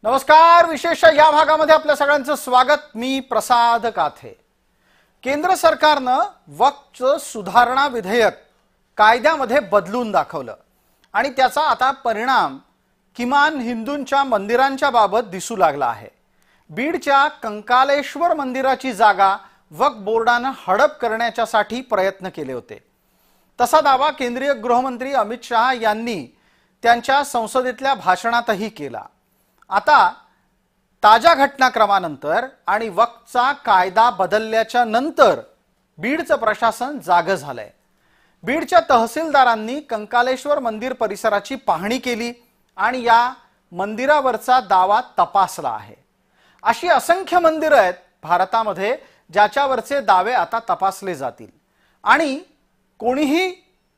नमस्कार. विशेष या भागामध्ये आपल्या सगळ्यांचं स्वागत. मी प्रसाद काथे. केंद्र सरकारनं वक्फ सुधारणा विधेयक कायद्यामध्ये बदलून दाखवलं आणि त्याचा आता परिणाम किमान हिंदूंच्या मंदिरांच्या बाबत दिसू लागला आहे. बीडच्या कंकालेश्वर मंदिराची जागा वक्फ बोर्डानं हडप करण्यासाठी प्रयत्न केले होते. तसा दावा केंद्रीय गृहमंत्री अमित शहा यांनी त्यांच्या संसदेतल्या भाषणातही केला. आता ताज्या घटनाक्रमानंतर आणि वक्फचा कायदा बदलल्याच्या नंतर बीडचं प्रशासन जागं झालंय. बीडच्या तहसीलदारांनी कंकालेश्वर मंदिर परिसराची पाहणी केली आणि या मंदिरावरचा दावा तपासला आहे. अशी असंख्य मंदिरं आहेत भारतामध्ये ज्याच्यावरचे दावे आता तपासले जातील आणि कोणीही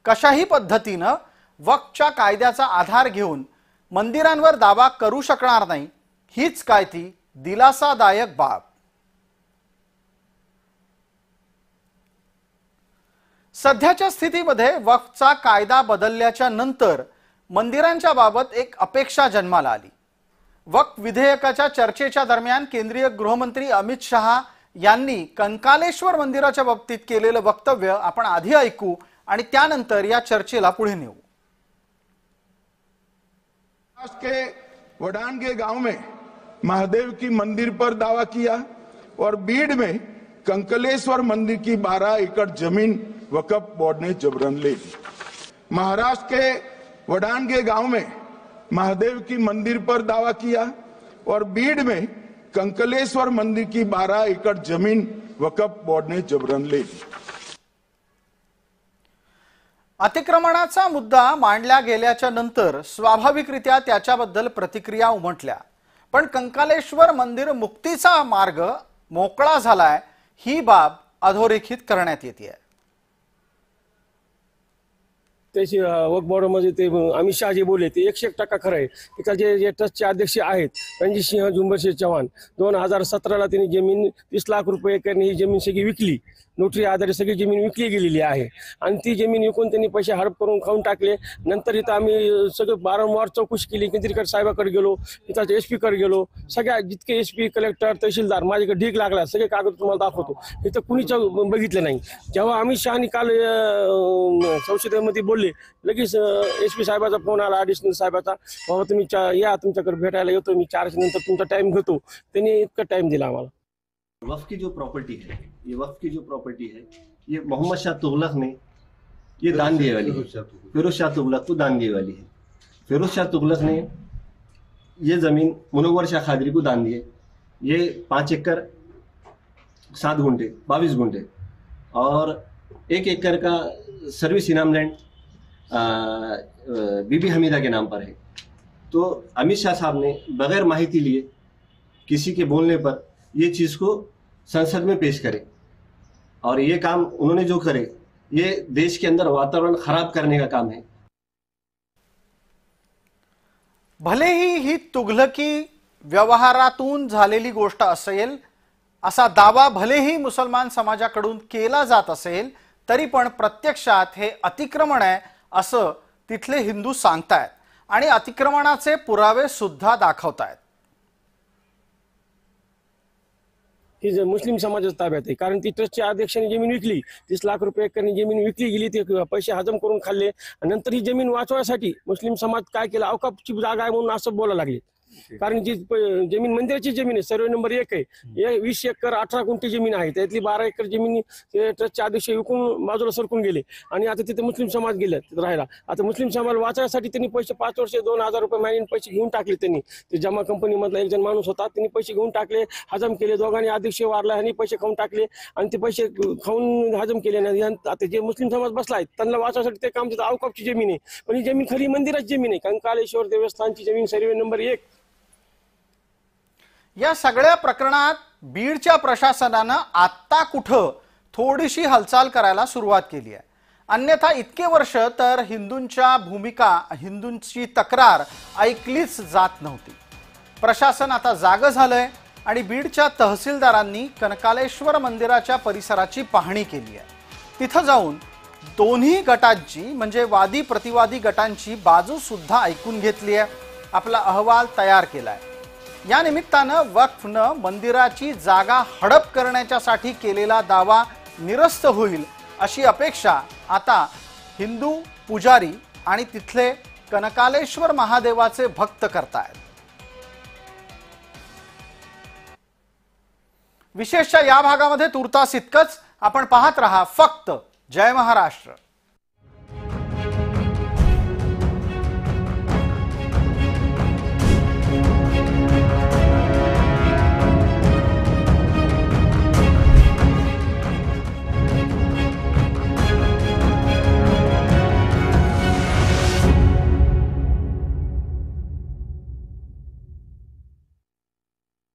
कशाही पद्धतीनं वक्फच्या कायद्याचा आधार घेऊन मंदिरांवर दावा करू शकणार नाही. हीच काय ती दिलासादायक बाब. सध्याच्या स्थितीमध्ये वक्फचा कायदा बदलल्याच्या नंतर मंदिरांच्या बाबत एक अपेक्षा जन्माला आली. वक्फ विधेयकाच्या चर्चेच्या दरम्यान केंद्रीय गृहमंत्री अमित शहा यांनी कंकालेश्वर मंदिराच्या बाबतीत केलेलं वक्तव्य आपण आधी ऐकू आणि त्यानंतर या चर्चेला पुढे नेऊ. के वडानगे गांव में महादेव की मंदिर पर दावा किया और बीड में कंकलेश्वर मंदिर की 12 एकड़ जमीन वक्फ बोर्ड ने जबरन ले ली. महाराष्ट्र के वडानगे गांव में महादेव की मंदिर पर दावा किया और बीड में कंकलेश्वर मंदिर की 12 एकड़ जमीन वक्फ बोर्ड ने जबरन ले ली. अतिक्रमणाचा मुद्दा मांडला गेल्याच्या नंतर स्वाभाविकरित्या त्याच्याबद्दल प्रतिक्रिया उमटल्या. पण कंकालेश्वर मंदिर मुक्तीचा मार्ग मोकळा झालाय ही बाब अधोरेखित करण्यात येते. त्याची वक्फ बोर्डामध्ये ते अमित शहा जे बोलले ते 100% खरं आहे. त्याचे जे ट्रस्टचे अध्यक्ष आहेत रणजित सिंह झुंबरसिंह चव्हाण 2017ला त्यांनी जमीन 30 लाख रुपये एकरने ही जमीन सगळी विकली. नोटरी आधारे सगळी जमीन विकली गेलेली आहे आणि ती जमीन विकून त्यांनी पैसे हडप करून खाऊन टाकले. नंतर इथं आम्ही सगळं वारंवार चौकशी केली. केंद्रीकर साहेबाकडे गेलो, इथं SP कडे गेलो. सगळ्या जितके SP कलेक्टर तहसीलदार माझ्याकडे ढीक लागला. सगळे कागद तुम्हाला दाखवतो. इथं कुणीच बघितलं नाही. जेव्हा अमित शहानी काल संसदेमध्ये बोलले लगेच SP साहेबाचा फोन आला, ॲडिशनल साहेबाचा, बाबा तुम्ही या, तुमच्याकडे भेटायला येतो मी 4 नंतर तुमचा टाइम घेतो. त्यांनी इतका टाइम दिला आम्हाला. वक्फ की जो प्रॉपर्टी है, ये वक्फ की जो प्रॉपर्टी है ये मोहम्मद शाह तुगलक ने ये दान दिए वाली है. फिरोज शाह तुगलक को दान दिए वाली है. फिरोज शाह तुगलक ने ये जमीन मुनव्वर शाह खादरी को दान दिए. ये 5 एकड़ 7 गुंठे 22 गुंठे और 1 एकड़ का सर्विस इनाम लैंड बीबी हमीदा के नाम पर है. तो अमित शाह साहब ने बगैर माहिती लिए किसी के बोलने पर ये चीज को संसद में पेश करे और ये काम उन्होंने जो करे ये देश के अंदर वातावरण खराब करने का काम है. भलेही ही तुघलकी व्यवहारातून झालेली गोष्ट असेल असा दावा भलेही मुसलमान समाजाकडून केला जात असेल तरी पण प्रत्यक्षात हे अतिक्रमण आहे असं तिथले हिंदू सांगतायत आणि अतिक्रमणाचे पुरावे सुद्धा दाखवतायत. ही मुस्लिम समाजाच्या ताब्यात आहे. कारण ती ट्रस्टच्या अध्यक्षाने जमीन विकली. 30 लाख रुपये एकरने जमीन विकली गेली. ते पैसे हजम करून खाल्ले. नंतर ही जमीन वाचवण्यासाठी मुस्लिम समाज काय केला, अवकाफची जागा आहे म्हणून असं बोलायला लागले. कारण जी जमीन मंदिराची जमीन आहे, सर्वे नंबर 1 आहे. 20 एकर 18 गुंठे जमीन आहे. त्यातली 12 एकर जमीन ट्रस्टचे अध्यक्ष विकून बाजूला सरकून गेले आणि आता तिथे मुस्लिम समाज गेले तिथे राहायला. आता मुस्लिम समाज वाचण्यासाठी त्यांनी पैसे 5 वर्षे 2000 रुपये महिन्याने पैसे घेऊन टाकले. त्यांनी ते जमा कंपनीमधला एक जण माणूस होता, त्यांनी पैसे घेऊन टाकले, हजम केले. दोघांनी अध्यक्ष वारला आणि पैसे खाऊन टाकले आणि ते पैसे खाऊन हजम केले नाही. आता जे मुस्लिम समाज बसला आहे त्यांना वाचण्यासाठी ते काम तिथं अवकाफची जमीन आहे. पण ही जमीन खरी मंदिराची जमीन आहे. कंकालेश्वर देवस्थानची जमीन सर्वे नंबर 1. या सगळ्या प्रकरणात बीडच्या प्रशासनानं आत्ता कुठं थोडीशी हालचाल करायला सुरुवात केली आहे. अन्यथा इतके वर्ष तर हिंदूंची तक्रार ऐकलीच जात नव्हती. प्रशासन आता जागं झालंय आणि बीडच्या तहसीलदारांनी कनकालेश्वर मंदिराच्या परिसराची पाहणी केली आहे. तिथं जाऊन दोन्ही गटांची म्हणजे वादी प्रतिवादी गटांची बाजू सुद्धा ऐकून घेतली आहे. आपला अहवाल तयार केलाय. या निमित्तानं वक्फनं मंदिराची जागा हडप करण्याच्यासाठी केलेला दावा निरस्त होईल अशी अपेक्षा आता हिंदू पुजारी आणि तिथले कनकालेश्वर महादेवाचे भक्त करतायत। विशेषतः या भागामध्ये तुर्तास इतकंच। आपण पाहत रहा फक्त जय महाराष्ट्र।